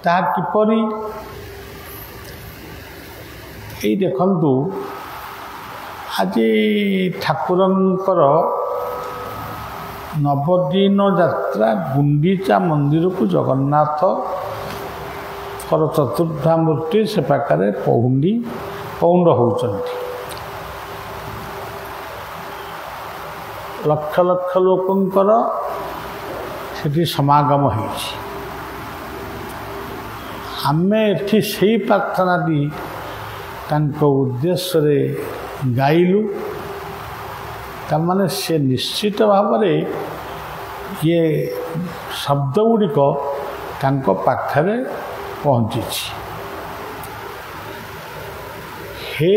ତାହା କିପରି ଏଇ ଦେଖନ୍ତୁ ଆଜି ଠାକୁରଙ୍କର ନବଦିନ ଯାତ୍ରା ଗୁଣ୍ଡିଚା ମନ୍ଦିରକୁ ଜଗନ୍ନାଥଙ୍କର ଚତୁର୍ଦ୍ଧାମୂର୍ତ୍ତି ସେ ପାଖରେ ପୌଣ୍ଡ ହେଉଛନ୍ତି। ଲକ୍ଷ ଲକ୍ଷ ଲୋକଙ୍କର ସେଠି ସମାଗମ ହେଇଛି। ଆମେ ଏଠି ସେଇ ପ୍ରାର୍ଥନାଟି ତାଙ୍କ ଉଦ୍ଦେଶ୍ୟରେ ଗାଇଲୁ। ତାମାନେ ସେ ନିଶ୍ଚିତ ଭାବରେ ଇଏ ଶବ୍ଦ ଗୁଡ଼ିକ ତାଙ୍କ ପାଖରେ ପହଞ୍ଚିଛି। ହେ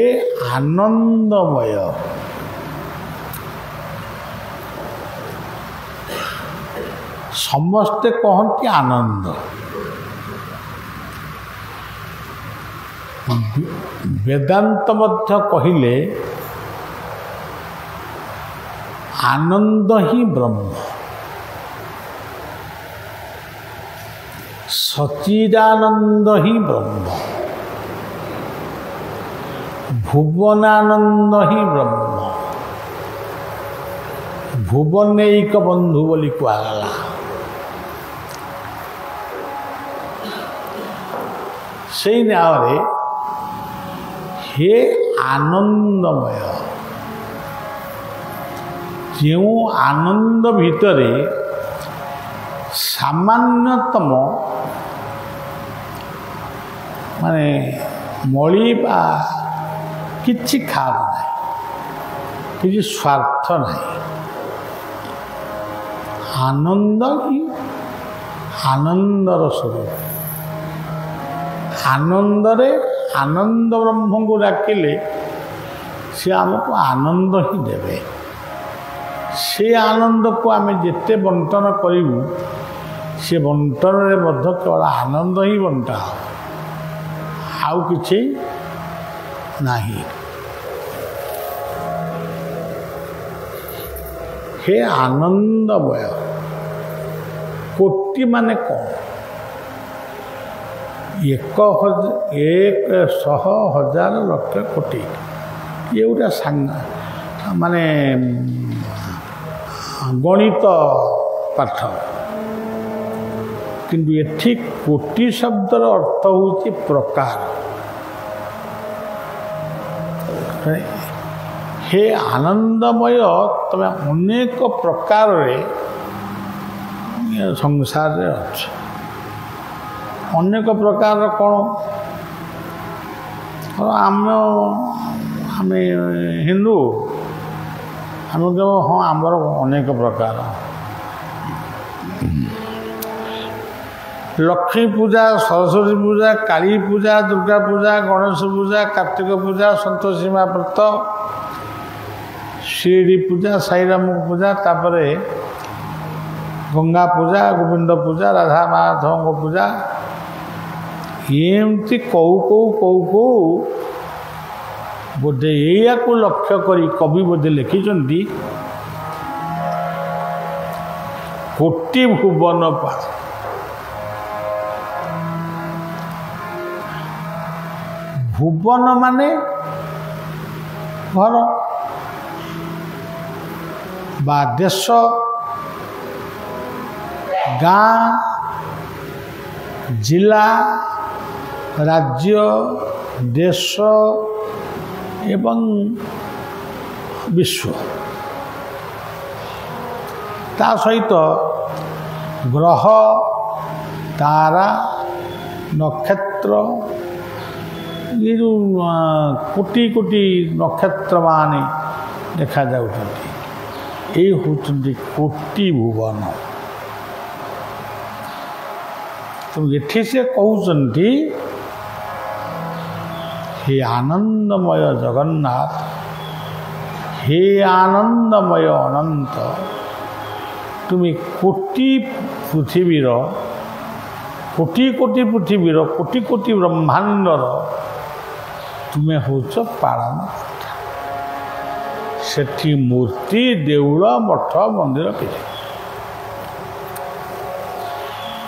ଆନନ୍ଦମୟ, ସମସ୍ତେ କହନ୍ତି ଆନନ୍ଦ। ବେଦାନ୍ତ ମଧ୍ୟ କହିଲେ ଆନନ୍ଦ ହିଁ ବ୍ରହ୍ମ, ସଚ୍ଚିଦାନନ୍ଦ ହିଁ ବ୍ରହ୍ମ, ଭୁବନାନନ୍ଦ ହିଁ ବ୍ରହ୍ମ, ଭୁବନୈକ ବନ୍ଧୁ ବୋଲି କୁହାଗଲା। ସେଇ ନାଁରେ ହେ ଆନନ୍ଦମୟ, ଯେଉଁ ଆନନ୍ଦ ଭିତରେ ସାମାନ୍ୟତମ ମାନେ ମଳି ବା କିଛି ଖାପ ନାହିଁ, କିଛି ସ୍ୱାର୍ଥ ନାହିଁ। ଆନନ୍ଦ ହିଁ ଆନନ୍ଦର ସ୍ୱରୂପ। ଆନନ୍ଦରେ ଆନନ୍ଦ ବ୍ରହ୍ମଙ୍କୁ ଡାକିଲେ ସେ ଆମକୁ ଆନନ୍ଦ ହିଁ ଦେବେ। ସେ ଆନନ୍ଦକୁ ଆମେ ଯେତେ ବଣ୍ଟନ କରିବୁ ସେ ବଣ୍ଟନରେ ମଧ୍ୟ କେବଳ ଆନନ୍ଦ ହିଁ ବଣ୍ଟା ହେବ, ଆଉ କିଛି ନାହିଁ। ହେ ଆନନ୍ଦମୟ, କୋଟି ମାନେ କ'ଣ? 1,000,000,000,000 ଲକ୍ଷ କୋଟି, ଇଏ ଗୋଟେ ମାନେ ଗଣିତ ପାଠ। କିନ୍ତୁ ଏଠି କୋଟି ଶବ୍ଦର ଅର୍ଥ ହେଉଛି ପ୍ରକାର। ହେ ଆନନ୍ଦମୟ, ତମେ ଅନେକ ପ୍ରକାରରେ ସଂସାରରେ ଅଛ। ଅନେକ ପ୍ରକାରର କ'ଣ? ଆମେ ହିନ୍ଦୁ, ଆମେ କହିବ ହଁ ଆମର ଅନେକ ପ୍ରକାର। ଲକ୍ଷ୍ମୀ ପୂଜା, ସରସ୍ୱତୀ ପୂଜା, କାଳୀ ପୂଜା, ଦୁର୍ଗା ପୂଜା, ଗଣେଶ ପୂଜା, କାର୍ତ୍ତିକ ପୂଜା, ସନ୍ତୋଷୀ ମା ବ୍ରତ, ଶିରିଡ଼ି ପୂଜା, ସାଇରାମ ପୂଜା, ତାପରେ ଗଙ୍ଗା ପୂଜା, ଗୋବିନ୍ଦ ପୂଜା, ରାଧା ମାଧବଙ୍କ ପୂଜା, ଏମିତି କହୁ ବୋଧେ ଏଇଆକୁ ଲକ୍ଷ୍ୟ କରି କବି ବୋଧେ ଲେଖିଛନ୍ତି କୋଟି ଭୁବନ ପାର। ଭୁବନ ମାନେ ଘର ବା ଦେଶ, ଗାଁ, ଜିଲ୍ଲା, ରାଜ୍ୟ, ଦେଶ ଏବଂ ବିଶ୍ୱ। ତା ସହିତ ଗ୍ରହ, ତାରା, ନକ୍ଷତ୍ର, ये जो कोटि कोटि नक्षत्र माने देखा जाउछन्ति, ए होउछन्ति कोटि भुवन। तो एठी से कहउछन्ति हे आनंदमय जगन्नाथ, हे आनंदमय अनंत, तुम्हें कोटि पृथिवीर, कोटि कोटि पृथिवीर, कोटि कोटि ब्रह्मांडर तुम्हें होच पालन। सेठी मूर्ति, देउल, मठ, मंदिर किसी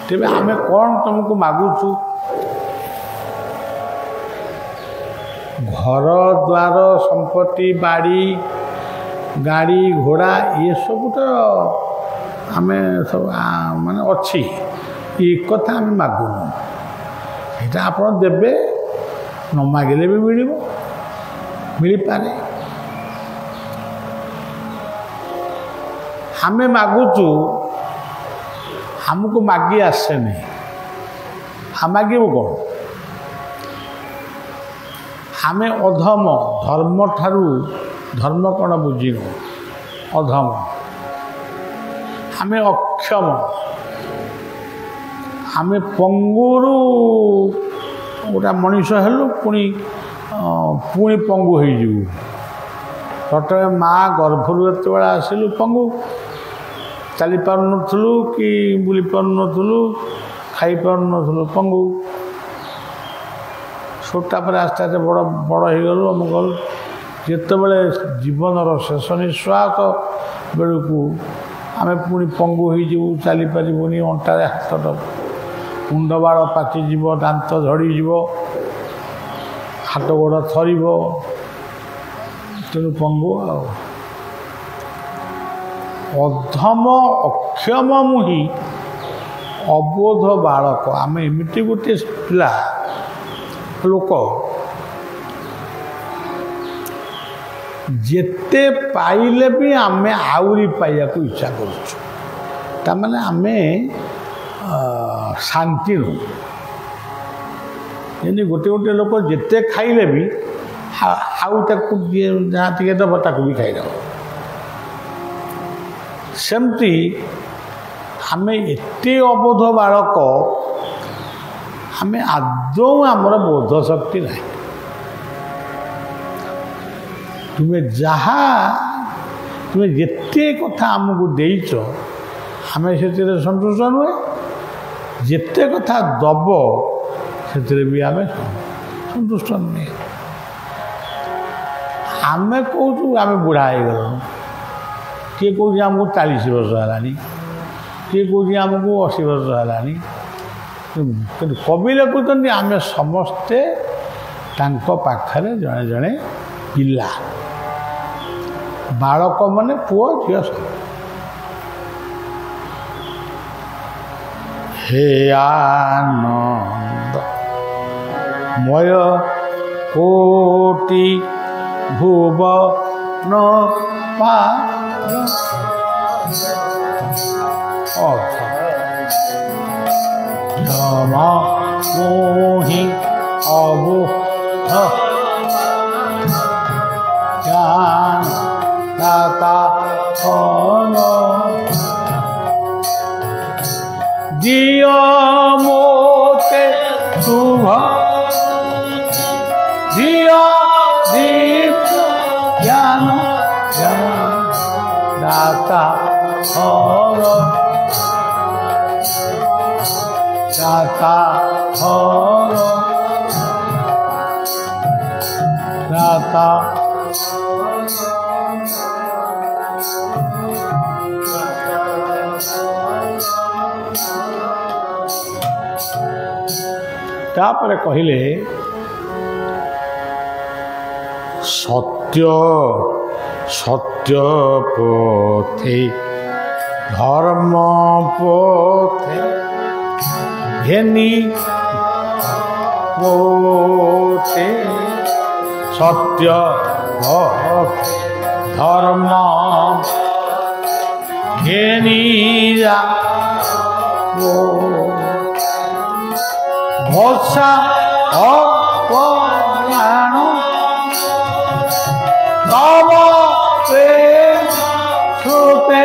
तेरे आमे कौन तुमको मागुचु? घर द्वार संपत्ति बाड़ी गाड़ी घोड़ा ये सब तो आम सब माने अच्छी ये कथा आम मागुन यहाँ आप देवे न मागिले भी मिल पारे आम मागुचु हमको मागी आसे नहीं हम मागू कौन आम अधम धर्म ठारू धर्म कौन बुझीनु अधम आम अक्षम आम पंगुरु गोटा मनीष हेलु पुणी पुणी पंगु हो प्रथमे माँ गर्भरू एत बड़ा आसिलु पंगु चली पार नथुलु कि बुली पार नथुलु खाई पार नथुलु पंगु छोटा पर आस्ते आस्ते बड़ बड़ हो गलु आम गल जिते बड़े जीवन शेष निश्वास बेलू आम पुणी पंगु हो चली पारबुनि अंटारे हाथ मुंड बाड़ पाचिज दांत झड़ीज हाथ गोड़ थर तेणु पंगु अधम अक्षम मुही अबोध बालक आम एमती गोटे पिला लोक जेते पाइले भी आम आउरी पाइया को इच्छा करुचु तामाने आमे शांति नु ये गोटे गोटे लोक जेते खाइले भी आउ ताकू जहाँ टे दब ताकू भी खाईदब सेमती आम एते अबोध बालक आम आदौ आमर बोध शक्ति ना तुम्हें जहा तुम्हें जिते कथा आमको देच आम से सन्तुष्ट नुहे जिते कथा दब से भी आम सन्तुष्ट नुहे आम कौचु आम बुढ़ा हो गलु किए कौच आमको 40 वर्ष है किए कौच आमको 80 वर्ष है कवि लिखुं आम समस्ते पाखरे जड़े जड़े पिला बालक माने पुओ झील सब हे आनंद मय कोटि भुवन मोहि अबोध ज्ञान दाता दिया मोते शुभ दिया दीप ज्ञान दाता दाता दाता तापर कहले सत्य सत्य पथे धर्म पथे घेनी पथे सत्य धर्म घेनी भोसा अपराण तव प्रेम श्रुते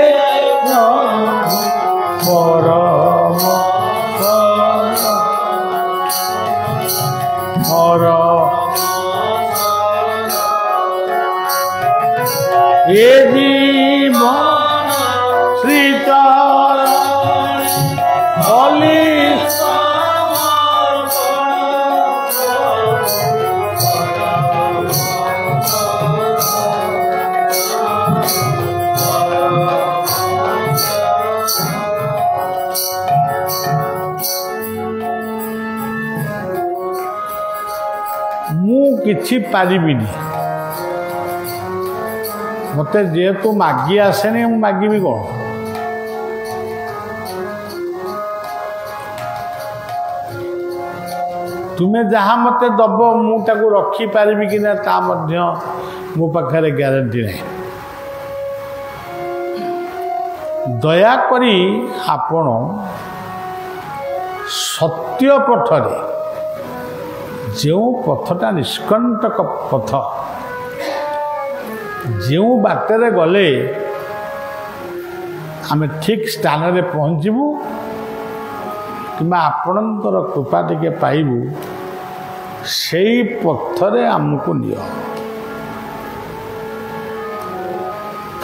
परम ये जीवन श्रीतर बलि କିଛି ପାରିବିନି। ମୋତେ ଯେହେତୁ ମାଗି ଆସେନି, ମୁଁ ମାଗିବି କ'ଣ? ତୁମେ ଯାହା ମୋତେ ଦେବ ମୁଁ ତାକୁ ରଖିପାରିବି କି ନା ତା ମଧ୍ୟ ମୋ ପାଖରେ ଗ୍ୟାରେଣ୍ଟି ନାହିଁ। ଦୟାକରି ଆପଣ ସତ୍ୟ ପଥରେ, ଯେଉଁ ପଥଟା ନିଷ୍କଣ୍ଟକ ପଥ, ଯେଉଁ ବାଟରେ ଗଲେ ଆମେ ଠିକ୍ ସ୍ଥାନରେ ପହଞ୍ଚିବୁ କିମ୍ବା ଆପଣଙ୍କର କୃପା ଟିକେ ପାଇବୁ, ସେଇ ପଥରେ ଆମକୁ ନିଅ।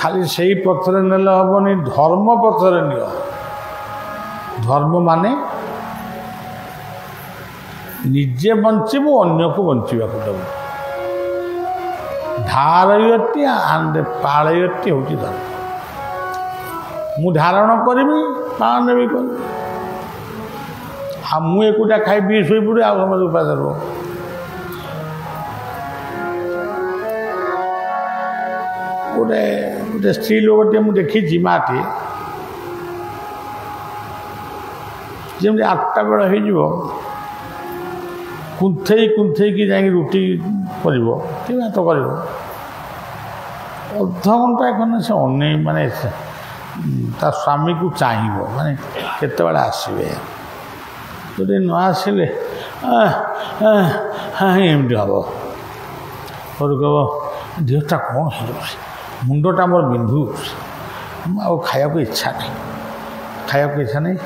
ଖାଲି ସେଇ ପଥରେ ନେଲେ ହେବନି, ଧର୍ମ ପଥରେ ନିଅ। ଧର୍ମ ମାନେ ନିଜେ ବଞ୍ଚିବୁ, ଅନ୍ୟକୁ ବଞ୍ଚିବାକୁ ଦେବୁ। ଧାରୟତି ଆଣ୍ଡ ପାଳୟତି ହେଉଛି ଧର୍ମ। ମୁଁ ଧାରଣ କରିବି, ପାଳନ ବି କରିବି। ଆଉ ମୁଁ ଏକୁଟିଆ ଖାଇ ପିଇ ଶୋଇପଡ଼ି, ଆଉ ସମସ୍ତେ ଉପାସ ରହିବ। ଗୋଟେ ସ୍ତ୍ରୀ ଲୋକଟିଏ ମୁଁ ଦେଖିଛି, ମାଆଟିଏ, ଯେମିତି 8ଟା ବେଳ ହେଇଯିବ କୁନ୍ଥେଇକି ଯାଇକି ରୁଟି କରିବ କି ଭାତ କରିବ, ଅଧଘଣ୍ଟା ଖଣ୍ଡେ ସେ ଅନେଇ, ମାନେ ତା ସ୍ୱାମୀକୁ ଚାହିଁବ, ମାନେ କେତେବେଳେ ଆସିବେ। ଯଦି ନ ଆସିଲେ ଏମିତି ହେବ। ଘରୁ କହିବ ଦେହଟା କ'ଣ ହେଇଯାଉଛି, ମୁଣ୍ଡଟା ମୋର ବିନ୍ଧୁଛି, ଆଉ ଖାଇବାକୁ ଇଚ୍ଛା ନାହିଁ,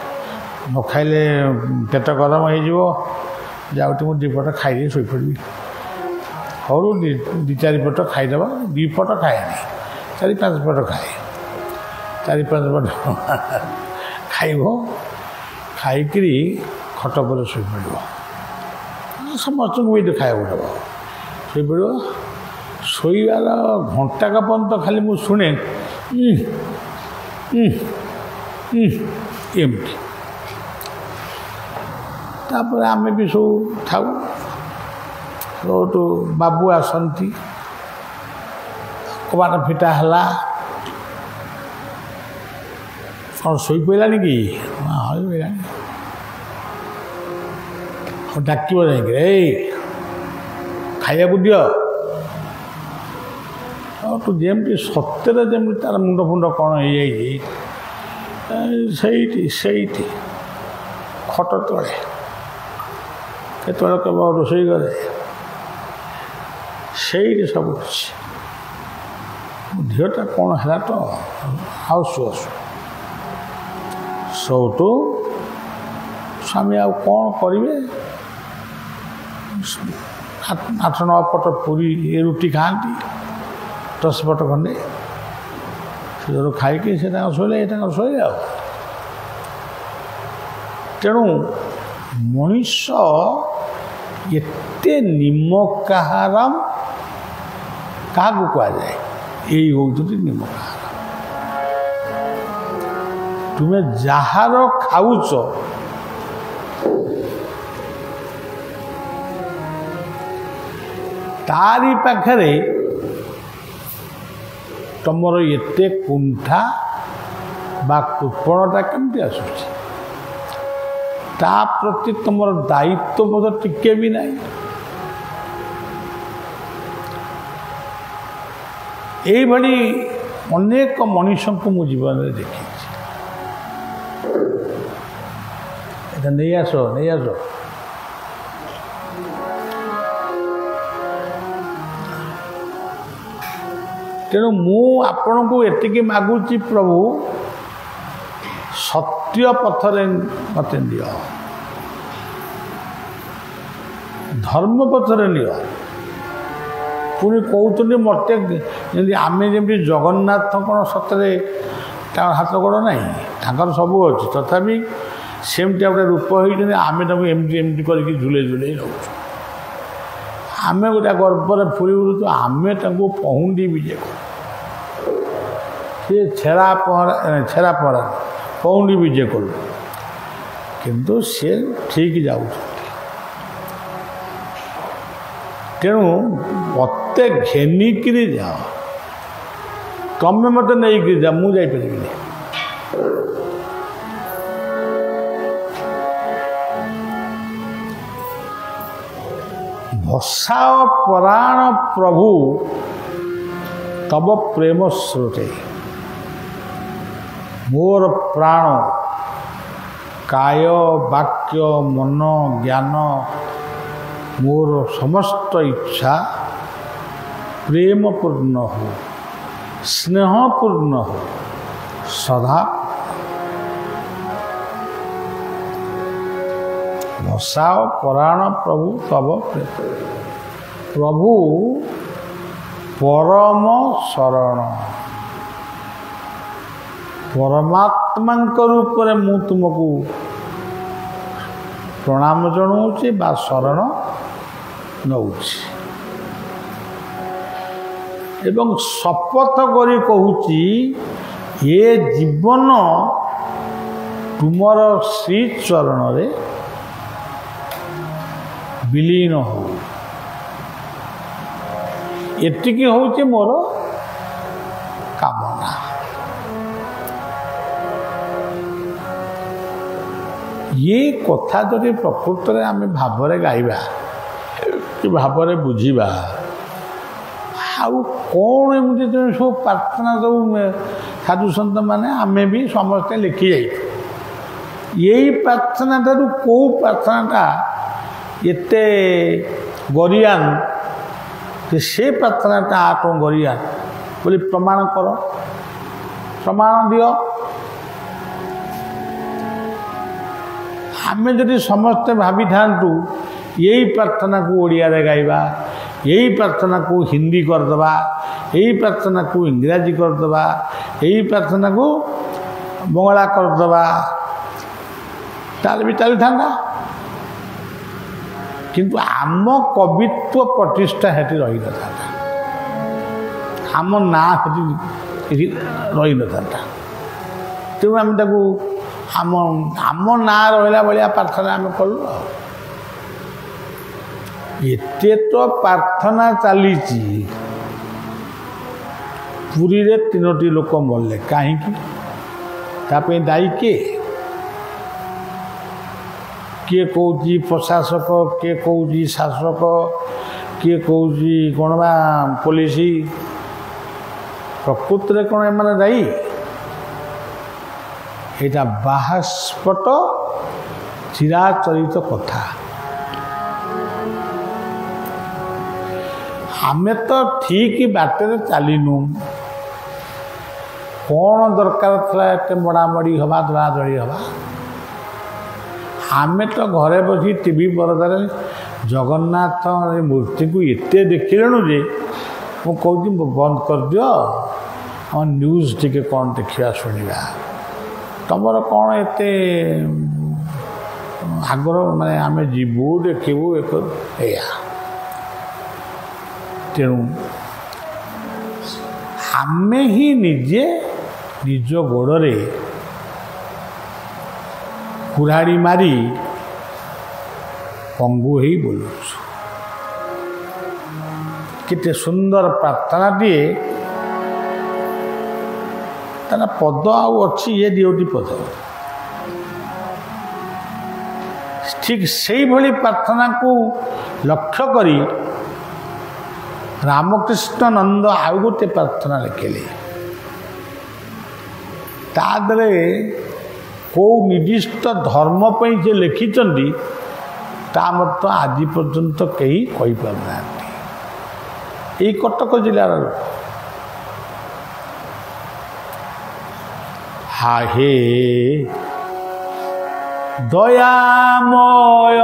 ନ ଖାଇଲେ ପେଟ ଗରମ ହେଇଯିବ, ଯାଉଛି ମୁଁ 2 ପଟ ଖାଇଦେଇ ଶୋଇପଡ଼ିବି। ହଉ 2-4 ପଟ ଖାଇଦେବା, 2 ପଟ ଖାଏନି, 4-5 ପଟ ଖାଏ। 4-5 ପଟ ଖାଇବ, ଖାଇକିରି ଖଟ ଉପରେ ଶୋଇପଡ଼ିବ। ସମସ୍ତଙ୍କୁ ବି ଖାଇବାକୁ ଦେବ, ଶୋଇପଡ଼ିବ। ଶୋଇବାର ଘଣ୍ଟାକ ପର୍ଯ୍ୟନ୍ତ ଖାଲି ମୁଁ ଶୁଣେ ଏମିତି। ତାପରେ ଆମେ ବି ସବୁ ଥାଉ। ସେଠୁ ବାବୁ ଆସନ୍ତି, କବାଟ ଫିଟା ହେଲା, କ'ଣ ଶୋଇପଡ଼ିଲାନି କି? ହଁ ଶୋଇପଡ଼ିଲାନି। ଡାକିବ ଯାଇକି, ଏଇ ଖାଇବାକୁ ଦିଅ। ତୁ ଯେମିତି ସତ୍ୟରେ ଯେମିତି ତାର ମୁଣ୍ଡ ଫୁଣ୍ଡ କ'ଣ ହେଇଯାଇଛି, ସେଇଠି ଖଟ ତଳେ, କେତେବେଳେ କେବଳ ରୋଷେଇ ଘରେ, ସେଇଠି ସବୁ ଅଛି। ଝିଅଟା କ'ଣ ହେଲା ତ ଆସୁ ସେଉଠୁ ସ୍ୱାମୀ ଆଉ କ'ଣ କରିବେ, 8-9 ପଟ ପୁରୀ ରୁଟି ଖାଆନ୍ତି, 10 ପଟ ଖଣ୍ଡେ। ସେ ଯୋଉ ଖାଇକି ସେ ତାଙ୍କ ଶୋଇଲେ, ଏ ତାଙ୍କ ଶୋଇଲେ। ଆଉ ତେଣୁ ମଣିଷ ଏତେ ନିମକାହାରାମ କାହାକୁ କୁହାଯାଏ? ଏଇ ହେଉଛନ୍ତି ନିମକାହାରାମ। ତୁମେ ଯାହାର ଖାଉଛ ତାରି ପାଖରେ ତମର ଏତେ କୁଣ୍ଠା ବା କୃପଣତା କେମିତି ଆସୁଛି? ତା ପ୍ରତି ତମର ଦାୟିତ୍ୱବୋଧ ଟିକେ ବି ନାହିଁ। ଏଇଭଳି ଅନେକ ମଣିଷଙ୍କୁ ମୁଁ ଜୀବନରେ ଦେଖିଛି। এটা ନେଇ ଆସ। ତେଣୁ ମୁଁ ଆପଣଙ୍କୁ ଏତିକି ମାଗୁଛି, ପ୍ରଭୁ ସତ୍ୟ ପଥରେ ମୋତେ ନିଅ, ଧର୍ମ ପଥରେ ନିଅ। ପୁଣି କହୁଛନ୍ତି ମୋତେ ଯେମିତି ଆମେ ଯେମିତି ଜଗନ୍ନାଥ କ'ଣ ସତରେ ତାଙ୍କର ହାତ ଗୋଡ଼ ନାହିଁ, ତାଙ୍କର ସବୁ ଅଛି, ତଥାପି ସେମିତିଆ ଗୋଟେ ରୂପ ହେଇଛନ୍ତି। ଆମେ ତାଙ୍କୁ ଏମିତି କରିକି ଝୁଲେଇ ନେଉଛୁ। ଆମେ ଗୋଟେ ଗର୍ବରେ ଫୁରି ଉଠୁଛୁ, ଆମେ ତାଙ୍କୁ ପହୁଣ୍ଡି ବିଜେ କରୁ। ସିଏ ଛେରା ପହଁରା ପହୁଣ୍ଡି ବିଜେ କରୁ, କିନ୍ତୁ ସେ ଠିକ୍ ଯାଉଛନ୍ତି। ତେଣୁ ମୋତେ ଘେନିକିରି ଯାଅ, ତମେ ମୋତେ ନେଇକିରି ଯାଅ, ମୁଁ ଯାଇପାରିବିନି। ଭସାଅ ପରାଣ ପ୍ରଭୁ ତବ ପ୍ରେମ ସ୍ରୋତେ। ମୋର ପ୍ରାଣ କାୟ ବାକ୍ୟ ମନ ଜ୍ଞାନ ମୋର ସମସ୍ତ ଇଚ୍ଛା ପ୍ରେମପୂର୍ଣ୍ଣ ହଉ, ସ୍ନେହପୂର୍ଣ୍ଣ ହଉ, ସଦା ଭସାଅ ପରାଣ ପ୍ରଭୁ ତବ ପ୍ରେମ। ପ୍ରଭୁ ପରମ ଶରଣ, ପରମାତ୍ମାଙ୍କ ରୂପରେ ମୁଁ ତୁମକୁ ପ୍ରଣାମ ଜଣାଉଛି ବା ଶରଣ ନେଉଛି ଏବଂ ଶପଥ କରି କହୁଛି ଏ ଜୀବନ ତୁମର ଶ୍ରୀଚରଣରେ ବିଲୀନ ହଉ। ଏତିକି ହେଉଛି ମୋର କାମନା। ये कथा जदि प्रकृत में आम भावरे गाइबा कि भावरे बुझीबा आउ कौन एमती सब प्रार्थना सब साधु सन्त मैंने आम भी समस्ते लिखी जाई यही प्रार्थना ठारू कौ प्रार्थनाटा एते गरियान से प्रार्थनाटा आ कौन गरियान बोली प्रमाण कर, प्रमाण दियो। आमे जदि समस्ते भावी थांतु यही प्रार्थना को ओडिया रे गाइबा, यही प्रार्थना को हिंदी करदबा, यही प्रार्थना को इंग्राजी करदबा, यही प्रार्थना को बंगला करदबा ताले भी चली था। किंतु आम कवित्व प्रतिष्ठा हेटी रही न था, आम ना हेटी रही न था। तेणु आम ताकू आम आम ना रहा भाया प्रार्थना आम कलु। एते तो प्रार्थना चली पुरी रे 3टी लोक मरले कहीं दायी किए कौच प्रशासक, किए कौच शासक, किए कौच कौन बा पुलिस, प्रकृत में कौन एम दायी? यहाँ बाहास्पट चिराचरित कथा। आमे तो ठीक बाटर चलनु कौन दरकार था एत मड़ामड़ी हवा दौड़ादौड़ी हवा। आमे तो घरे बसी टीवी परदार जगन्नाथ मूर्ति को एते देखिलु जे मु कहूँ बंद कर दियो हम न्यूज टी कौन देखा शुणा तुमर कौन एते आग्रह माने आम जीवु देखू या तेणु आमे ही निजे निज गोड़े कुराड़ी मारी पंगु ही बोलु। केते सुंदर प्रार्थना दिए तार पद आछि ये दियोटी पद ठीक से भली प्रार्थना को लक्ष्य करी रामकृष्ण नंद आउ गोटे प्रार्थना लिखिले तादरे कौ निर्दिष्ट धर्म पर जे लिखिचंदी ता मत आज पर्यंत कहीं कही पारना यही कटक जिलार हाहे दयामय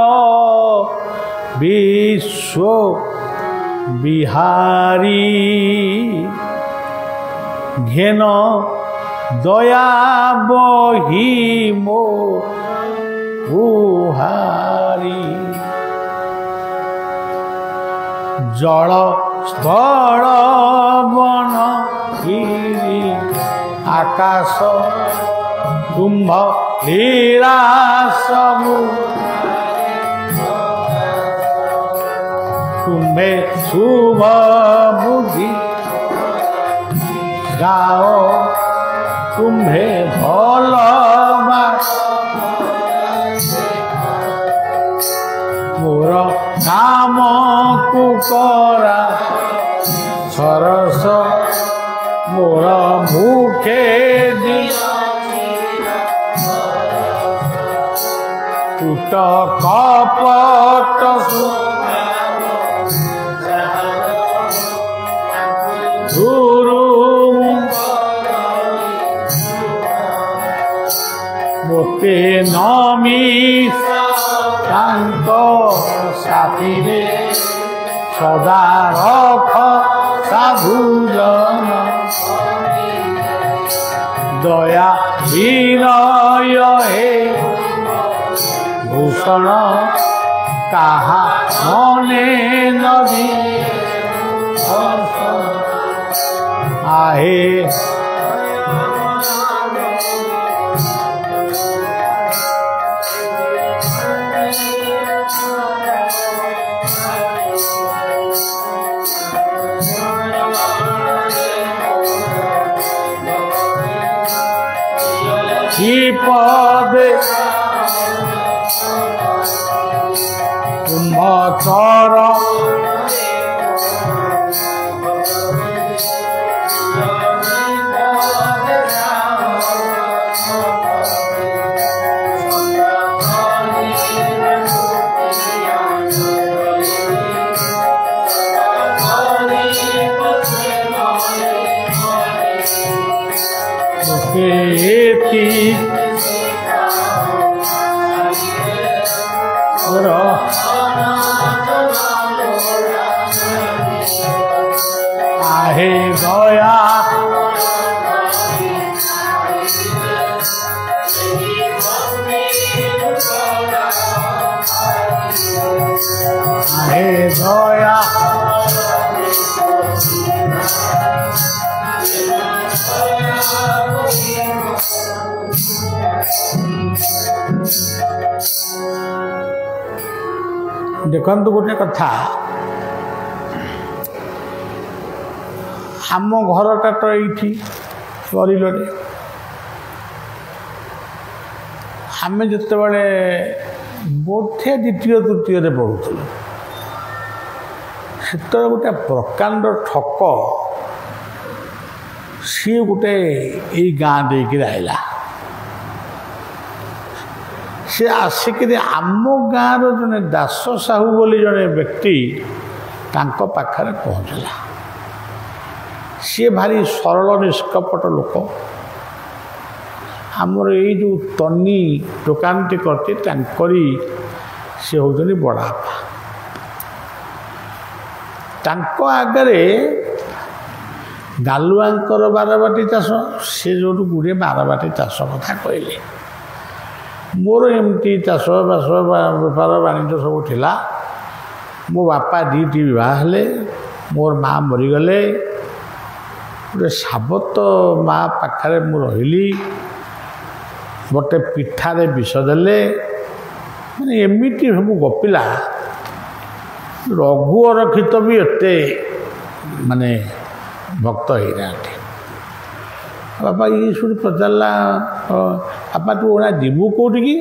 विश्व बिहारी घेन दया बही मो गुहारी जल स्थल वन गिरी आकाश कुंभ लीला सबु तुम्हे शुभ बुद्धि गाओ तुम्हे भल मोर काम को करा सरस मोर भूखे टूट कपट मोते नमी शांत साथी रे सदा रख साधुजन दया विनय हे भूषण कहा मने नदी आहे पदे कुंभ चर आहे गया आहे गया देखंतु गोटे कथा आम घरटा तो ये परिलोरे आम जिते बड़े बोधे द्वितीय तृतीय पढ़ुलु से गोटे प्रकांड ठक सी गोटे ये गाँ देकर आइला से आसिक आम गाँव जड़े दास साहू बोली जड़े व्यक्ति तांको पाखरे पहुँचला सी भारी सरल निष्कपट लोक आमर ये जो तनी दुकानटी करती तांकरी से होती बड़ापा तांको आगरे गालुआंकर बारबाटी चाष से जो गुड़े बारबाटी चाष कथा कहले मोर एमती चाष बास बेपार वाणिज्य सब थिला मो बापा दीटी विवाह हेले मोर माँ मरीगले गोटे साबत माँ पाखरे मु रही गोटे पिठारे विष देले माने एमती सब गपिला रघु अरक्षित भी एते माने भक्त होना बापा ये शुणी पचारा बापा तू गोटा जीवु कौटी कि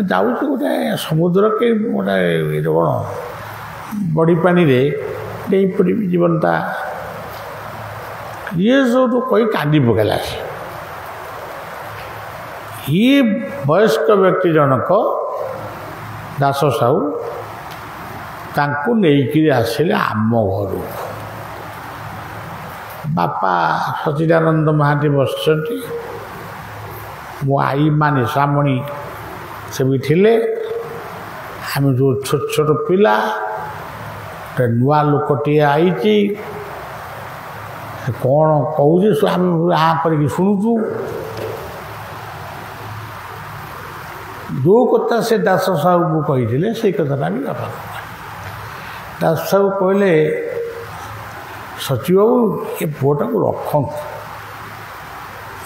जाऊँ गोटे समुद्र के गोटे कौन बड़ी पानी डेई पड़ी जीवनता ये सब तो कही कांदी पकेला ये वयस्क व्यक्ति जनक दास साहू तांको नेइकिरी आसिले आम घर बापा सचिदानंद महांती बसती मो आई माँ निशामणी से भी थिले आम जो छोट छोट पिला गोटे नुआ लोकटे आई कौन कहूँ आम हाँ कर शुणुचु जो कथा से दास साहू को कही से कथा भी बापा दास साहू कहले सचिव बाबू ये पुआटा को रखु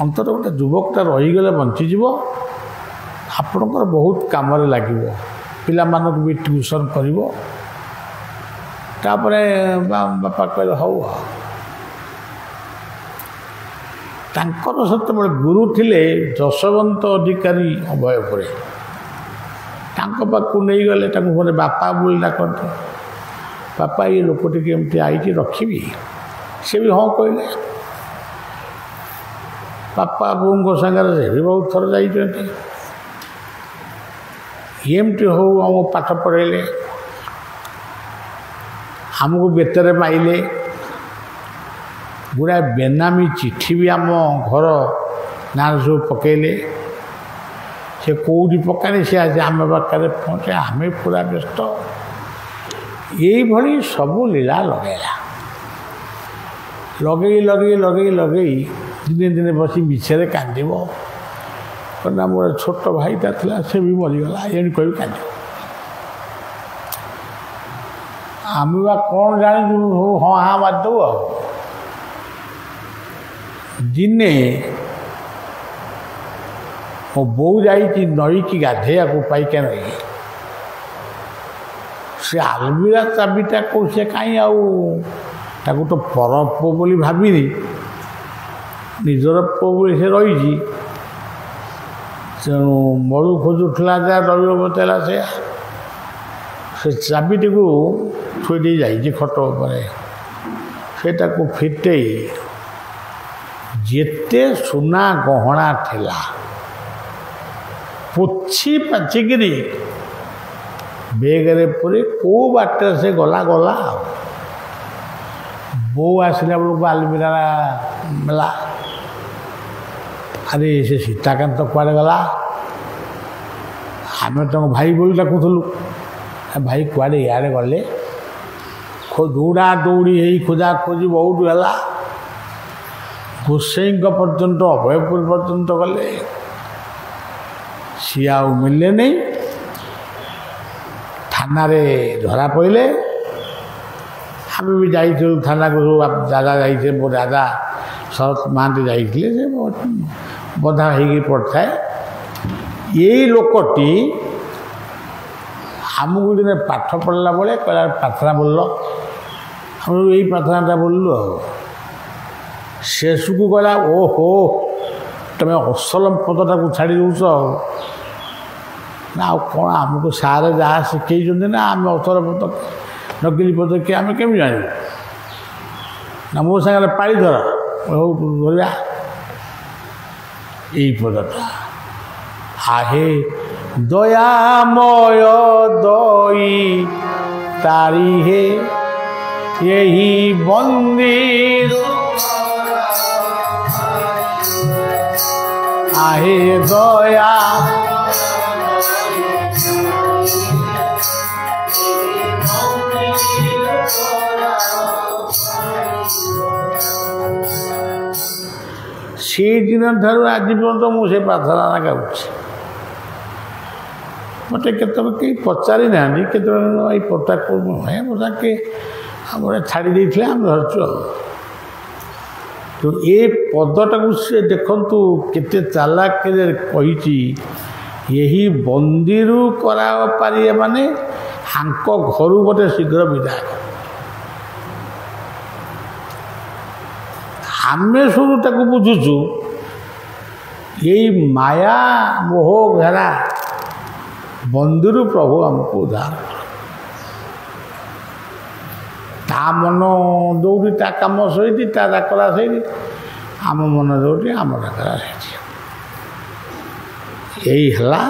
अंतर गोटे युवकटा रहीगले बंचीज आपणकर बहुत कम लगे पिला भी ट्यूशन कर ତାପରେ ବାପା କହିଲେ ହଉ ଆଉ। ତାଙ୍କର ସେତେବେଳେ ଗୁରୁ ଥିଲେ ଯଶୋବନ୍ତ ଅଧିକାରୀ ଅଭୟପୁରେ। ତାଙ୍କ ପାଖକୁ ନେଇଗଲେ, ତାଙ୍କୁ ଘରେ ବାପା ବୋଲି ଡାକନ୍ତି। ବାପା ଏ ଲୋକଟିକି ଏମିତି ଆଇଛି ରଖିବି? ସେ ବି ହଁ କହିଲେ। ବାପା ବୋଉଙ୍କ ସାଙ୍ଗରେ ସେ ବି ବହୁତ ଥର ଯାଇଛନ୍ତି। ଏମିତି ହଉ ଆମକୁ ପାଠ ପଢ଼େଇଲେ, ଆମକୁ ବେତରେ ମାଇଲେ, ଗୁଡ଼ାଏ ବେନାମୀ ଚିଠି ବି ଆମ ଘର ନାଁରେ ସବୁ ପକାଇଲେ। ସେ କେଉଁଠି ପକାଇଲେ, ସେ ଆଜି ଆମ ପାଖରେ ପହଞ୍ଚେ, ଆମେ ପୁରା ବ୍ୟସ୍ତ। ଏଇଭଳି ସବୁ ଲୀଳା ଲଗେଇଲା। ଲଗେଇ ଦିନେ ଦିନେ ବସି ମିଛରେ କାନ୍ଦିବ। କହିଲା ମୋର ଛୋଟ ଭାଇଟା ଥିଲା, ସେ ବି ମରିଗଲା, ଏମିତି କହି କାନ୍ଦିବ। ଆମେ ବା କ'ଣ ଜାଣିଛୁ, ହଁ ହାଁ ମାରିଦେବୁ ଆଉ। ଦିନେ ମୋ ବୋଉ ଯାଇଛି ନଈକି ଗାଧେଇବାକୁ, ପାଇଖାନାରେ। ସେ ଆଲମିରା ଚାବିଟା କେଉଁ, ସେ କାହିଁ ଆଉ ତାକୁ ତ ପର ପୁଅ ବୋଲି ଭାବିନି, ନିଜର ପୁଅ ବୋଲି ସେ ରହିଛି। ତେଣୁ ମଳୁ ଖୋଜୁଥିଲା, ଯାହା ରହିବ ବତେଇଲା ସେୟା। ସେ ଚାବିଟିକୁ ଥୋଇ ଦେଇ ଯାଇଛି ଖଟ ଉପରେ। ସେଟାକୁ ଫିଟେଇ ଯେତେ ସୁନା ଗହଣା ଥିଲା ପୋଛି ପାଚିକିରି ବେଗରେ ପୁରେଇ କେଉଁ ବାଟରେ ସେ ଗଲା ଆଉ। ବୋଉ ଆସିଲା ବେଳକୁ ଆଲମିରା ମେଲା। ଆରେ ସେ ସୀତାକାନ୍ତ କୁଆଡ଼େ ଗଲା? ଆମେ ତାଙ୍କ ଭାଇ ବୋଲି ଡାକୁଥିଲୁ। ଭାଇ କୁଆଡ଼େ ଇଆଡ଼େ ଗଲେ? ଦୌଡ଼ା ଦୌଡ଼ି ହେଇ ଖୋଜାଖୋଜି ବହୁତ ହେଲା। ଗୋସାଇଁଙ୍କ ପର୍ଯ୍ୟନ୍ତ, ଅଭୟପୁର ପର୍ଯ୍ୟନ୍ତ ଗଲେ, ସିଏ ଆଉ ମିଳିଲେ ନାହିଁ। ଥାନାରେ ଧରା ପଡ଼ିଲେ। ଆମେ ବି ଯାଇଥିଲୁ ଥାନାକୁ, ଦାଦା ଯାଇଥିଲେ, ମୋ ଦାଦା ଶରତ ମହାନ୍ତି ଯାଇଥିଲେ। ସେ ବଧା ହେଇକି ପଡ଼ିଥାଏ। ଏଇ ଲୋକଟି ଆମକୁ ଦିନେ ପାଠ ପଢ଼ିଲା ବେଳେ କହିଲା ପ୍ରାର୍ଥନା ବୋଲିଲ। ଆମେ ଏଇ ପ୍ରାର୍ଥନାଟା ବୋଲିଲୁ ଆଉ। ଶେଷକୁ କହିଲା ଓହୋ ତୁମେ ଅସଲ ପଦଟାକୁ ଛାଡ଼ି ଦେଉଛ ଆଉ। ନା ଆଉ କ'ଣ, ଆମକୁ ସାର୍ ଯାହା ଶିଖେଇଛନ୍ତି ନା, ଆମେ ଅସଲ ପଦ ନକଲି ପଦ କି ଆମେ କେମିତି ଜାଣିବୁ? ନା ମୋ ସାଙ୍ଗରେ ପାଳି ଧର, ହଉ ଧରିବା ଏଇ ପଦଟା। ଆହେ ଦୟାମୟ ଦଇ ତାରି ହେ ଏହି ବନ୍ଦୀର, आहे दया से दिन ठार आज पर्यंत मुझे प्रार्थना गाँच मत के पचारि ना के पता पता के छाड़ी देते आम धरचु तो ये पदटा से देखु केते चालाक कही यही बंदी करा पारे माने हांक घर गोटे शीघ्र विदाय आमे शुरू ताकू बुझुचु यही माया मोह घेरा बंदी प्रभु आमको उद्धार ता मन दौड़ी ता कम सही ता डाकरा सही आम मन दौड़ी आम डाकरा सही यही है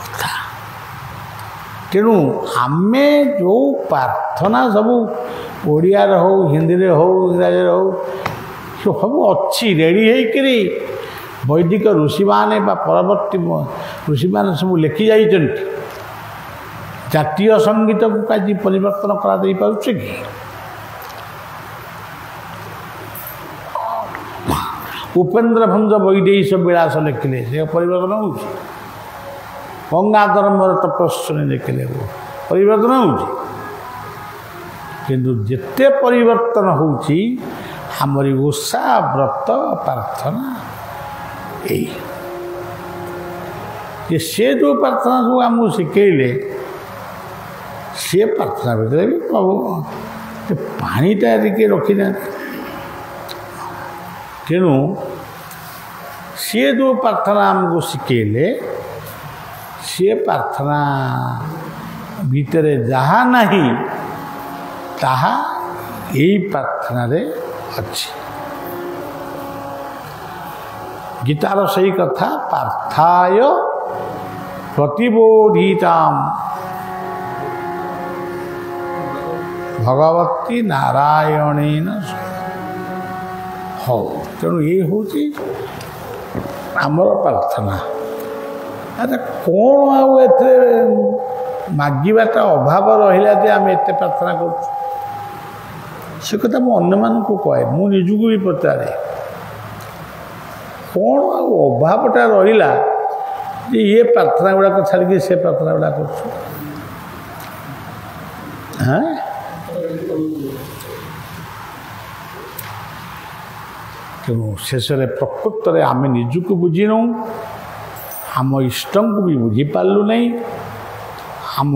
कथा तेणु आमे जो प्रार्थना सब ओडिया हो हिंदी हो इंग्राजी हो सब अच्छी रेडी होकरी वैदिक ऋषि माने परवर्ती ऋषि माने सब लिखि जाइए जातीय संगीत को आज परिवर्तन करा दे पारुछे कि उपेन्द्र भंज वैदेश विलास लिखिले से परिवर्तन हो गंगाधर तपस्वी लिखिले परिवर्तन हो जिते परिवर्तन होची हमारी उषा व्रत प्रार्थना ये से जो प्रार्थना सब आमको शिखेले सी प्रार्थना भितर भी प्रभु ପାଣିଟା ଟିକେ ରଖିନାହାନ୍ତି। ତେଣୁ ସିଏ ଯେଉଁ ପ୍ରାର୍ଥନା ଆମକୁ ଶିଖେଇଲେ ସିଏ ପ୍ରାର୍ଥନା ଭିତରେ ଯାହା ନାହିଁ ତାହା ଏଇ ପ୍ରାର୍ଥନାରେ ଅଛି। ଗୀତାର ସେଇ କଥା ପାର୍ଥାୟ ପ୍ରତିବୋଧିତାମ୍ ଭଗବତୀ ନାରାୟଣେନ। ହଉ, ତେଣୁ ଏ ହେଉଛି ଆମର ପ୍ରାର୍ଥନା। ଆଚ୍ଛା, କ'ଣ ଆଉ ଏଥିରେ ମାଗିବାଟା ଅଭାବ ରହିଲା ଯେ ଆମେ ଏତେ ପ୍ରାର୍ଥନା କରୁଛୁ? ସେ କଥା ମୁଁ ଅନ୍ୟମାନଙ୍କୁ କହେ, ମୁଁ ନିଜକୁ ବି ପଚାରେ, କ'ଣ ଆଉ ଅଭାବଟା ରହିଲା ଯେ ଇଏ ପ୍ରାର୍ଥନା ଗୁଡ଼ାକ ଛାଡ଼ିକି ସେ ପ୍ରାର୍ଥନା ଗୁଡ଼ାକ କରୁଛୁ? ତେଣୁ ଶେଷରେ ପ୍ରକୃତରେ ଆମେ ନିଜକୁ ବୁଝିନୁ, ଆମ ଇଷ୍ଟଙ୍କୁ ବି ବୁଝିପାରିଲୁ ନାହିଁ, ଆମ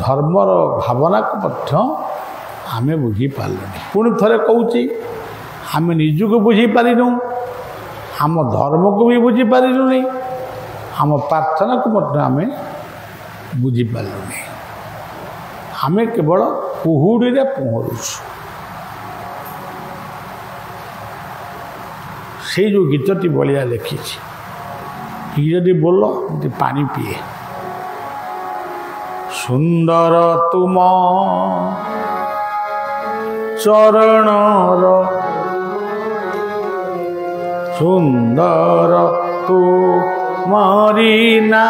ଧର୍ମର ଭାବନାକୁ ମଧ୍ୟ ଆମେ ବୁଝିପାରିଲୁନି। ପୁଣି ଥରେ କହୁଛି, ଆମେ ନିଜକୁ ବୁଝିପାରିନୁ, ଆମ ଧର୍ମକୁ ବି ବୁଝିପାରିଲୁନି, ଆମ ପ୍ରାର୍ଥନାକୁ ମଧ୍ୟ ଆମେ ବୁଝିପାରିଲୁନି। ଆମେ କେବଳ କୁହୁଡ଼ିରେ ପହଁରୁଛୁ। ସେଇ ଯେଉଁ ଗୀତଟି ବଳିଆ ଲେଖିଛି, ଯଦି ବୋଲ ଏମିତି ପାଣି ପିଏ। ସୁନ୍ଦର ତୁମ ଚରଣର, ସୁନ୍ଦର ତୁମରି ନା,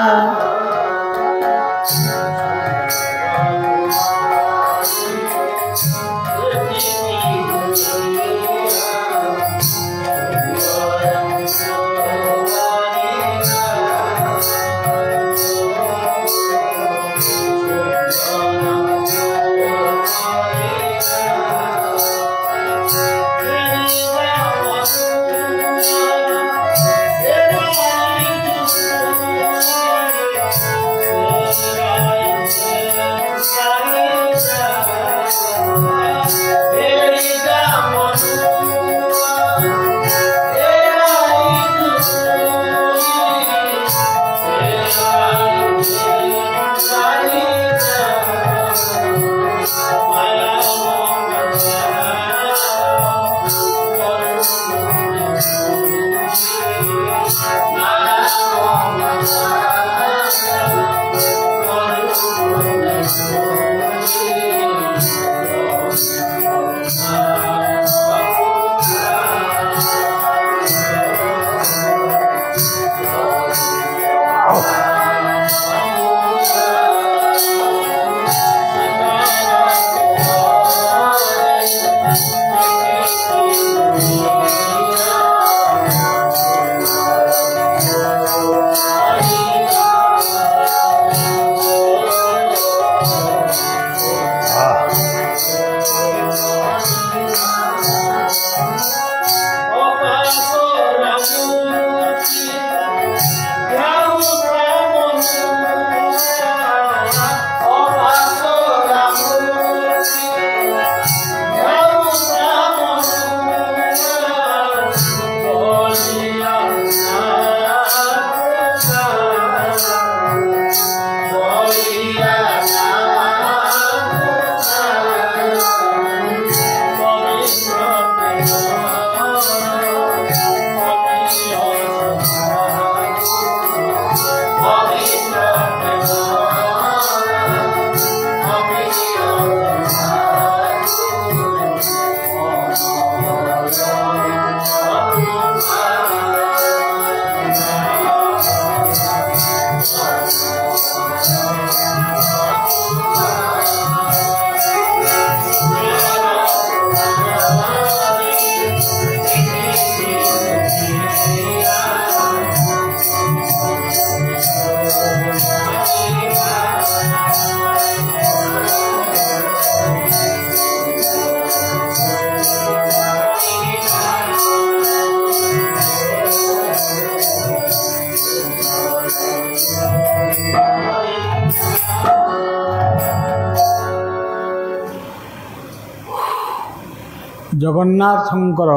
ଜଗନ୍ନାଥଙ୍କର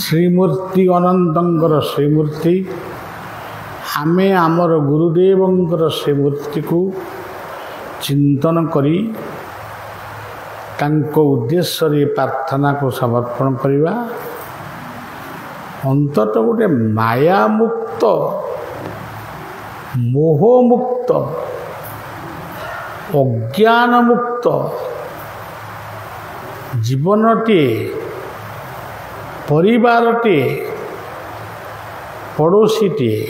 ଶ୍ରୀମୂର୍ତ୍ତି ଅନନ୍ତଙ୍କର ଶ୍ରୀମୂର୍ତ୍ତି ଆମେ ଆମର ଗୁରୁଦେବଙ୍କର ଶ୍ରୀମୂର୍ତ୍ତିକୁ ଚିନ୍ତନ କରି ତାଙ୍କ ଉଦ୍ଦେଶ୍ୟରେ ପ୍ରାର୍ଥନାକୁ ସମର୍ପଣ କରିବା। ଅନ୍ତତଃ ଗୋଟେ ମାୟାମୁକ୍ତ ମୋହମୁକ୍ତ ଅଜ୍ଞାନମୁକ୍ତ ଜୀବନଟିଏ ପରିବାରଟିଏ ପଡ଼ୋଶୀଟିଏ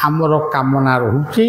ଆମର କାମନା ରହୁଛି।